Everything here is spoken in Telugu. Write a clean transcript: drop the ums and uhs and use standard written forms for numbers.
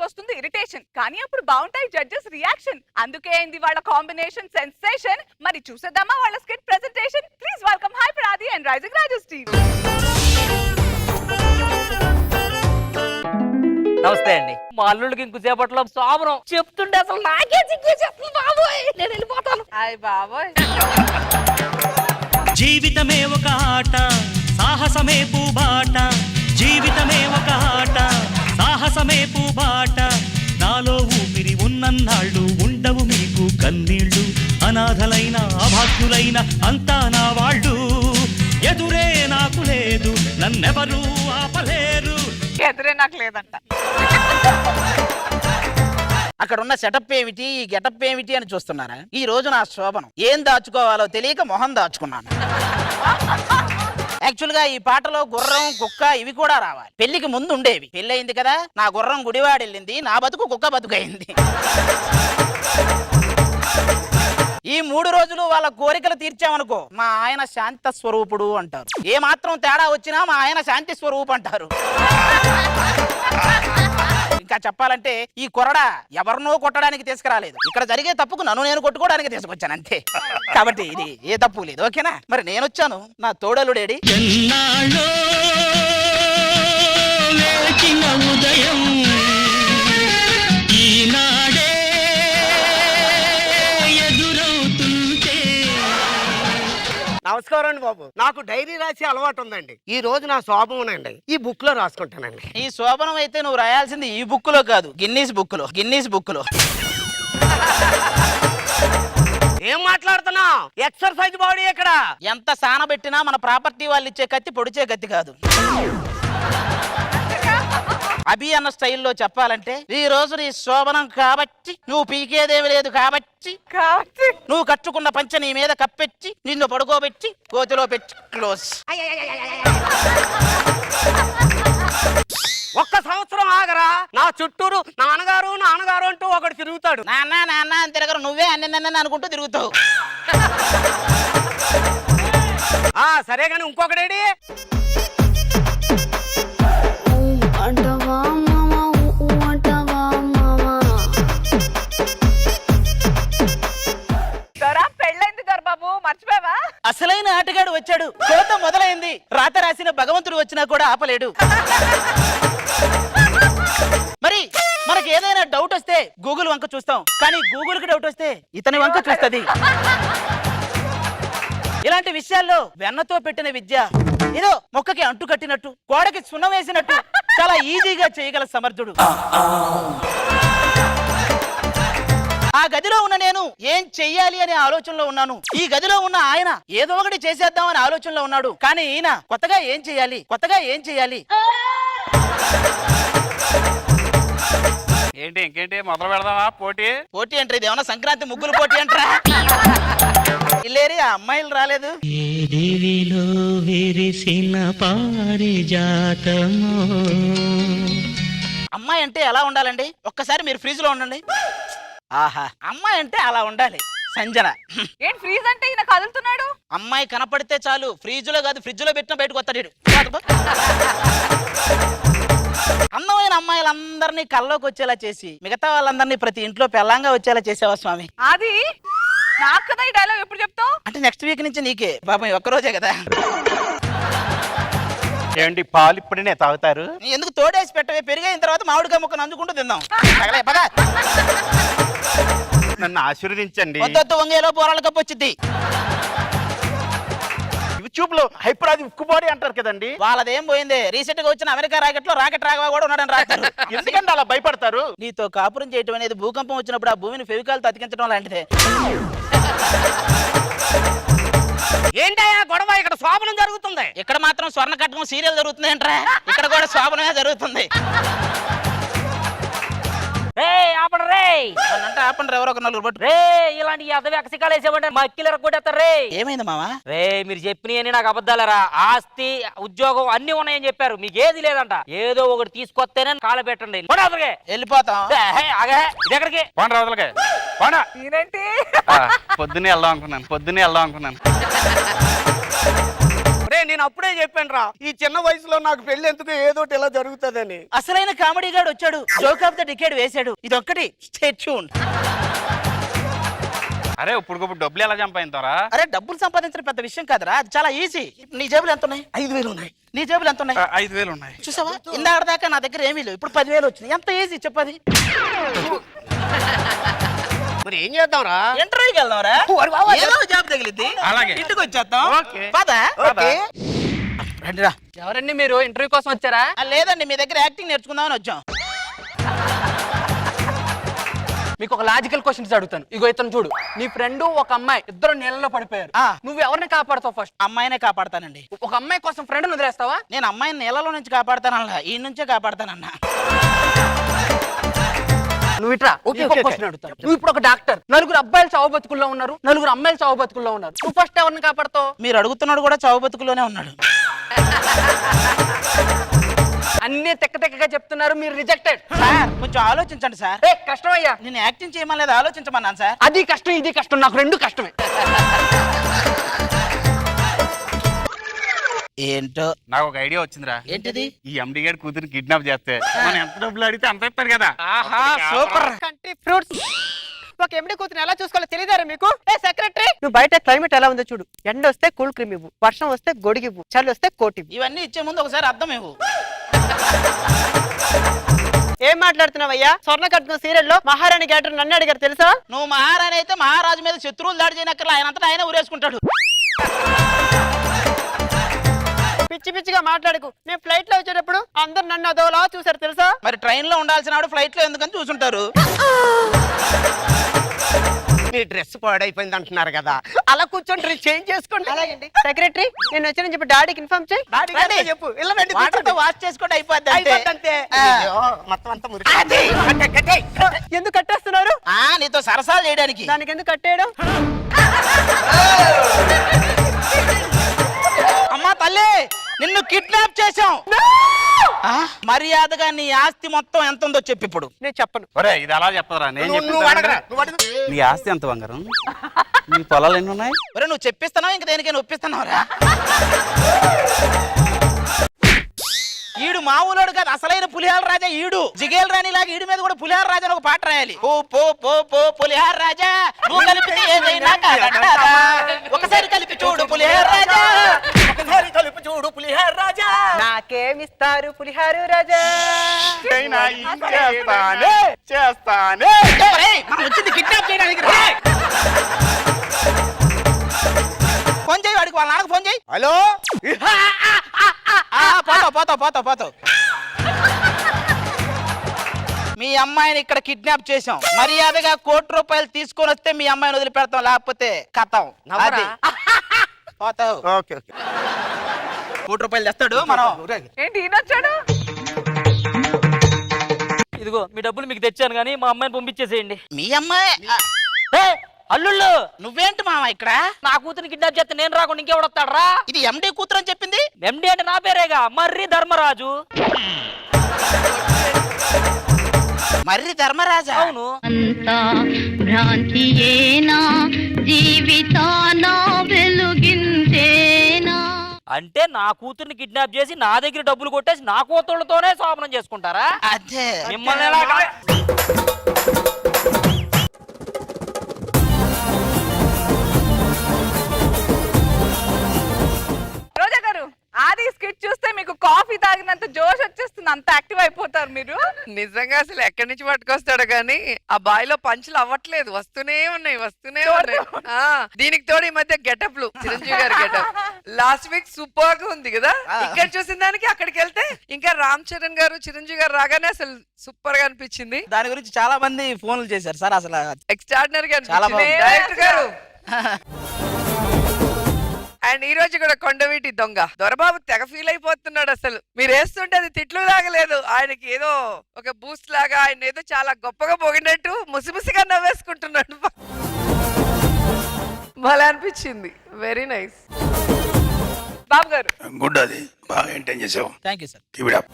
వస్తుంది ఇరిటేషన్. కానీ అప్పుడు బాగుంటాయి జడ్జెస్ రియాక్షన్. అందుకే అయింది వాళ్ళ కాంబినేషన్ సెన్సేషన్. మరి చూసేద్దామా వాళ్ళ skit presentation? Please welcome hyper ఆది అండ్ రైజింగ్ రాజు టీమ్. నమస్తే అండి. మా అల్లుడికి ఇంకొసేపట్లో సోమరం చెప్తుంటే అసలు నాకే చిక్కేసేస్తుంది బాబోయ్. నేను వెళ్ళిపోతాను. హాయ్ బాబోయ్. జీవితమే ఒక ఆట, సాహసమే పూబాట. జీవితమే ఒక ఆట, సాహసమే పూబాట. నాలో ఊపిరి ఉన్నన్నాళ్ళు ఉండవు మీకు కన్నీళ్ళు. అనాథలైన అభాగ్యులైన అంతా నా వాళ్ళు. ఎదురే నాకు లేదు, నన్నెవరూ ఆపలేరు. ఎదురే నాకు లేదంట. అక్కడ ఉన్న సెటప్ ఏమిటి, ఈ గెటప్ ఏమిటి అని చూస్తున్నారా? ఈ రోజు నా శోభనం ఏం దాచుకోవాలో తెలియక మొహం దాచుకున్నాను. యాక్చువల్ గా ఈ పాటలో గుర్రం కుక్క ఇవి కూడా రావాలి. పెళ్లికి ముందు ఉండేవి. పెళ్లి అయింది కదా, నా గుర్రం గుడివాడెళ్ళింది, నా బతుకు కుక్క బతుకైంది. ఈ 3 రోజులు వాళ్ళ కోరికలు తీర్చామనుకో, మా ఆయన శాంత స్వరూపుడు అంటారు. ఏ మాత్రం తేడా వచ్చినా మా ఆయన శాంతి స్వరూపు అంటారు. ఇంకా చెప్పాలంటే ఈ కొరడా ఎవరినో కొట్టడానికి తీసుకురాలేదు. ఇక్కడ జరిగే తప్పుకు నన్ను నేను కొట్టుకోవడానికి తీసుకొచ్చాను అంతే. కాబట్టి ఇది ఏ తప్పు లేదు. ఓకేనా? మరి నేను వచ్చాను, నా తోడలుడేడి. ఉదయం ఈనాడే నమస్కారం అండి బాబు. నాకు డైరీ రాసే అలవాటు ఉందండి. ఈ రోజు నా శోభనండి ఈ బుక్ లో రాసుకుంటానండి. ఈ శోభనం అయితే నువ్వు రాయాల్సింది ఈ బుక్ లో కాదు, గిన్నీస్ బుక్ లో. గిన్నీస్ బుక్ లో. ఏం మాట్లాడుతున్నావు? ఎక్సర్సైజ్ బాడీ ఎక్కడ? ఎంత సానబెట్టినా మన ప్రాపర్టీ వాళ్ళు ఇచ్చే కత్తి పొడిచే కత్తి కాదు. అభి అన్న స్టైల్లో చెప్పాలంటే, ఈ రోజు నీ శోభనం కాబట్టి, నువ్వు పీకేదేమి లేదు కాబట్టి, నువ్వు కట్టుకున్న పంచ నీ మీద కప్పెచ్చి నిన్ను పడుకోబెట్టి కోతిలో పెట్టి క్లోజ్. ఒక్క సంవత్సరం ఆగరా, నా చుట్టూరు నాన్నగారు నాన్నగారు అంటూ ఒకటి తిరుగుతాడు. నాన్న నాన్న అని తిరగరు, నువ్వే అన్న అనుకుంటూ తిరుగుతావు. సరే గాని ఇంకొకడేడి? పెళ్ళైంది దొరబాబు, మర్చిపోయావా? అసలైన ఆటగాడు వచ్చాడు. కోత మొదలైంది. రాత రాసిన భగవంతుడు వచ్చినా కూడా ఆపలేడు. మరి మనకి ఏదైనా డౌట్ వస్తే గూగుల్ వంక చూస్తాం, కానీ గూగుల్ కి డౌట్ వస్తే ఇతని వంక చూస్తుంది. ఇలాంటి విషయాల్లో వెన్నతో పెట్టిన విద్య ఏదో మొక్కకి అంటు కట్టినట్టు, గోడకి సున్నం వేసినట్టు చాలా ఈజీగా చేయగల సమర్థుడు. ఆ గదిలో ఉన్న నేను ఏం చెయ్యాలి అనే ఆలోచనలో ఉన్నాను. ఈ గదిలో ఉన్న ఆయన ఏదో ఒకటి చేసేద్దామని ఆలోచనలో ఉన్నాడు. కానీ ఈయన కొత్తగా ఏం చెయ్యాలి, కొత్తగా ఏం చెయ్యాలి. ఏంటి ఇంకేంటి మొదలు పెడదామా పోటీ? పోటీ అంటే ఇది ఏమన్నా సంక్రాంతి ముగ్గులు పోటీ అంటారా? ఇల్లేరి ఆ అమ్మాయిలు రాలేదు. అమ్మాయి అంటే ఎలా ఉండాలండి? ఒక్కసారి మీరు ఫ్రిడ్జ్ లో ఉండండి. ఆహా, అమ్మాయి అంటే అలా ఉండాలి. సంజన. ఏంటి ఫ్రీజ్ అంటే ఈయన కదులుతున్నాడు? అమ్మాయి కనపడితే చాలు, ఫ్రిడ్జ్ లో కాదు ఫ్రిడ్జ్ లో పెట్టిన బయటకు వస్తాడు. అందమైన అమ్మాయిలందరినీ కల్లోకి వచ్చేలా చేసి మిగతా వాళ్ళందరినీ ప్రతి ఇంట్లో పెళ్ళంగా వచ్చేలా చేసావా స్వామి? అది నాకు కదా ఈ డైలాగ్ ఎప్పుడు చెప్తావు? అంటే నెక్స్ట్ వీక్ నుంచి నీకే. పాపం ఒక్కరోజే కదా. ఏంటి పాలు ఇప్పుడే తాగుతారు? ఎందుకు తోడేసి పెట్టవే? పెరిగైన తర్వాత మామిడికాయ ముక్కను అందుకుంటూ తిందాం. నన్ను ఆశీర్వదించండి. వద్దొద్దు, వంగేలో పోరాళ్ళ కప్పు వచ్చింది. యూట్యూబ్ లో హైపర్ ఆది ఉక్కుబాడి అంటారు కదండి, వాళ్ళదేం పోయింది. రీసెంట్ గా వచ్చిన అమెరికా రాకెట్ లో రాకెట్ రాఘవ కూడా ఉన్నాడని రాస్తారు. ఎందుకంటే అలా భయపడతారు? నీతో కాపురం చేయటం అనేది భూకంపం వచ్చినప్పుడు ఆ భూమిని ఫెవికాల్తో అతికించడం లాంటిదే. ఏంటయ్యా గొడవ? ఇక్కడ శోభనం జరుగుతుంది. ఇక్కడ మాత్రం స్వర్ణ కట్కం సీరియల్ జరుగుతుంది ఏంట్రా? ఇక్కడ కూడా శోభనమే జరుగుతుంది. అంటే ఆపండి, ఎవరో ఒక నలుగురు పట్టు. ఇలాంటి అదవ్యక్సికాలు వేసేవంటే మా అక్కిలు ఎరగొట్టేస్తారు రే. ఏమైంది మావా? రే మీరు చెప్పినవన్నీ నాకు అబద్ధాలరా. ఆస్తి ఉద్యోగం అన్ని ఉన్నాయని చెప్పారు, మీకు ఏది లేదంట. ఏదో ఒకటి తీసుకొస్తేనే కాలు పెట్టండి. వెళ్ళిపోతాం. ఎక్కడికి పోండి రోజులకే పోనా. నేనేంటి పొద్దున్నే వెళ్దాం అనుకున్నాను. రే నీ నేను అప్పుడే చెప్పాను రా, ఈ చిన్న వయసులో నాకు పెళ్లి ఎందుకు ఏదోటి ఇలా జరుగుతుందని. అసలైన కామెడీ గాడు వచ్చాడు, జోక్ ఆఫ్ ద డికేడ్ వేశాడు. ఇదొక్కటి స్టే ట్యూన్. అరే ఇప్పుడు డబ్బులు ఎలా చంపాయింతారా? అరే డబ్బులు సంపాదించడం పెద్ద విషయం కాదురా, అది చాలా ఈజీ. నీ జేబులు ఎంత ఉన్నాయి? 5,000 ఉన్నాయి. నీ జేబులు ఎంత ఉన్నాయి? 5,000 ఉన్నాయి. చూసావా, ఇందాక దాకా నా దగ్గర ఏమీ లేవు, ఇప్పుడు 10,000 వచ్చింది. ఎంత ఈజీ చెప్పది. మరి ఏం చేద్దాం రా? ఇంటర్వ్యూకి వెళ్దాంరా, ఏదో జాబ్ తగిలిద్ది. అలాగే. ఇంటికి వచ్చేద్దాం. ఓకే. పద. ఓకే. రండిరా. ఎవరండి మీరు? ఇంటర్వ్యూ కోసం వచ్చారా? లేదండి, మీ దగ్గర యాక్టింగ్ నేర్చుకుందామని వచ్చాం. మీకు ఒక లాజికల్ క్వశ్చన్స్ అడుగుతాను. ఇగో ఇతను చూడు, నీ ఫ్రెండ్ ఒక అమ్మాయి ఇద్దరు నీళ్ళలో పడిపోయారు. ఆ. నువ్వు ఎవరిని కాపాడతావు ఫస్ట్? అమ్మాయినే కాపాడతానండి. ఒక అమ్మాయి కోసం ఫ్రెండ్ వదిలేస్తావా? నేను అమ్మాయిని నీళ్ళలో నుంచి కాపాడతానన్నా, ఈ నుంచే కాపాడతానన్నా. నువ్వు ఇట్రా. నీకు ఒక క్వశ్చన్ అడుగుతాను. నువ్వు ఇప్పుడు ఒక డాక్టర్, నలుగురు అబ్బాయిలు చావు బతుకుల్లో ఉన్నారు, నలుగురు అమ్మాయిలు చావు బతుకుల్లో ఉన్నారు. నువ్వు ఫస్ట్ ఎవరిని కాపాడతావు? మీరు అడుగుతున్నాడు కూడా చావు బతుకులోనే ఉన్నాడు. అన్ని తెక్కగా చెప్తున్నారు, మీరు రిజెక్టెడ్. సార్ కొంచెం ఆలోచించండి సార్. ఏ కష్టమయ్యా. నేను యాక్టింగ్ చేయమని లేదు, ఆలోచించమన్నాను సార్. అది కష్టం, ఇది కష్టం, నాకు రెండు కష్టమే. ఏంటో నాకు ఒక ఐడియా వచ్చిందిరా. ఏంటిది? ఈ ఎండి గారి కూతురు కిడ్నాప్ చేస్తే మనం ఎంత డబ్బులు అడిగితే అంత ఇస్తారు కదా. ఆహా సూపర్. Country fruits. ఒక ఎండి కూతురు ఎలా చూసుకోవాలో తెలియదారా మీకు? ఏ సెక్రటరీ, నువ్వు బయట క్లైమేట్ ఎలా ఉందో చూడు. ఎండ వస్తే కూల్ క్రీమ్ ఇవ్వు, వర్షం వస్తే గొడిగివ్వు, చలి వస్తే కోటి ఇవ్వు. ఇవన్నీ ఇచ్చే ముందు ఒకసారి అర్థం ఇవ్వు. ఏం మాట్లాడుతున్నావయ్యా? స్వర్ణ కట్నం సీరియల్ లో మహారాణి క్యారెక్టర్ నన్ను అడిగారు తెలుసా? నువ్వు మహారాణి అయితే మహారాజు మీద శత్రువులు దాడి చేయనక్కర్లా, ఆయన అంతటా ఆయన ఊరేసుకుంటాడు. పిచ్చి పిచ్చిగా మాట్లాడకు. నేను ఫ్లైట్ లో వచ్చేటప్పుడు అందరు నన్ను అదోలా చూసారు తెలుసా? మరి ట్రైన్ లో ఉండాల్సిన ఆవిడ ఫ్లైట్ లో ఎందుకని చూసుంటారు. మీ డ్రెస్ పాడైపోయింది అంటున్నారు కదా, అలా కూర్చొని చేంజ్ చేసుకోండి. అలాగండి. సెక్రటరీ, నేను వచ్చానని చెప్పి డాడీకి ఇన్ఫార్మ్ చేయి. డాడీ గారితో చెప్పు, ఇలా రండి, వాటర్తో వాష్ చేసుకోండి, అయిపోద్ది అంతే. అయిపోద్దంతే. ఆ. అయ్యో, మొత్తం అంతా మురికి. ఎందుకు కట్టేస్తున్నారు? నీతో సరసాలు చేయడానికి. దానికి ఎందుకు కట్టేయడం? అమ్మా తల్లి, నిన్ను కిడ్నాప్ చేశాం. మర్యాదగా నీ ఆస్తి మొత్తం ఎంత ఉందో చెప్పు ఇప్పుడు. నేను చెప్పను. ఒరే ఇది అలా చెప్పదురా, నేను నువ్వు అడగరా, నువ్వు అడుగు. నీ ఆస్తి ఎంత బంగారం? నీ పొలాలు ఎన్ని ఉన్నాయి? ఒరే నువ్వు చెప్పిస్తున్నావు, ఇంక దేనికైనా ఒప్పిస్తున్నావురా? ఈడు మామూలుడు కాదు, అసలైన పులిహార రాజా ఈడు. జిగేల్ రాణి లాగా ఈడి మీద కూడా పులిహార రాజా అని ఒక పాట రాయాలి. పో పో పో పో పులిహార రాజా, నువ్వు కలిపితే ఏదైనా కాదంటారా? ఒకసారి కలిపి చూడు పులిహార రాజా, ఒకసారి కలుపు చూడు పులిహార రాజా. నాకేమిస్తారు పులిహారు రాజా? అయినా ఏం చేస్తానే చేస్తానే. ఒరేయ్, మనం వచ్చింది కిడ్నాప్ చేయడానికి రా. ఫోన్ చేయి వాడికి, వాళ్ళ నాన్నకు ఫోన్ చేయి. హలో, పోతావు. మీ అమ్మాయిని ఇక్కడ కిడ్నాప్ చేసాం. మర్యాదగా ₹1,00,00,000 తీసుకొని వస్తే మీ అమ్మాయిని వదిలిపెడతాం, లేకపోతే కథం. అది పోతావు. Okay okay. ₹1,00,00,000 తెస్తాడు మనం. ఏంటి ఈయనొచ్చాడు? ఇదిగో మీ డబ్బులు మీకు తెచ్చాను కానీ మా అమ్మాయిని పంపించేసేయండి. మీ అమ్మాయి అల్లుళ్ళు, నువ్వేంటి మామ ఇక్కడ? నా కూతురిని కిడ్నాప్ చేస్తే నేను రాకుండా ఇంకెవడొస్తాడరా? ఇది ఎండి కూతురు అని చెప్పింది. ఎండి అంటే నా పేరేగా, మర్రి ధర్మరాజు. మర్రి ధర్మరాజా? అవును. అంతా భ్రాంతియేనా, జీవితాన వెలుగించేనా? అంటే నా కూతుర్ని కిడ్నాప్ చేసి నా దగ్గర డబ్బులు కొట్టేసి నా కూతుళ్ళతోనే శోభనం చేసుకుంటారా? అదే మిమ్మల్ని ఎలా రోజా గారు, ఆది స్కిట్ చూస్తే మీకు కాఫీ తాగినంత జోష్ వచ్చేస్తుంది, అంత యాక్టివ్ అయిపోతారు మీరు. నిజంగా అసలు ఎక్కడి నుంచి పట్టుకొస్తాడు కానీ ఆ బాయిలో పంచులు అవ్వట్లేదు, వస్తూనే ఉన్నాయి. ఆ దీనికి తోడు ఈ మధ్య గెటప్లు, చిరంజీవి గారి గెటప్ లాస్ట్ వీక్ సూపర్ గా ఉంది కదా. ఇక్కడ చూసిన దానికి అక్కడికి వెళ్తే ఇంకా రామ్ చరణ్ గారు, చిరంజీవి గారు రాగానే అసలు సూపర్ గా అనిపించింది. దాని గురించి చాలా మంది ఫోన్లు చేశారు సార్. అసలు ఎక్స్ట్రాడినరీ గా చాలా అనిపించింది బాగుంది. డైరెక్టర్ గారు. అండ్ ఈ రోజు కూడా కొండవీటి దొంగ దొరబాబు తెగ ఫీల్ అయిపోతున్నాడు. అసలు మీరు వేస్తుంటే అది తిట్లు లాగలేదు, ఆయనకి ఏదో ఒక బూస్ట్ లాగా ఆయన ఏదో చాలా గొప్పగా పోగినట్టు ముసిముసిగా నవ్వేసుకుంటున్నాడు. భలే అనిపించింది, వెరీ నైస్. బాబు గారు, గుడ్, అది బాగా మెయింటైన్ చేసావు. Thank you sir. Keep it up.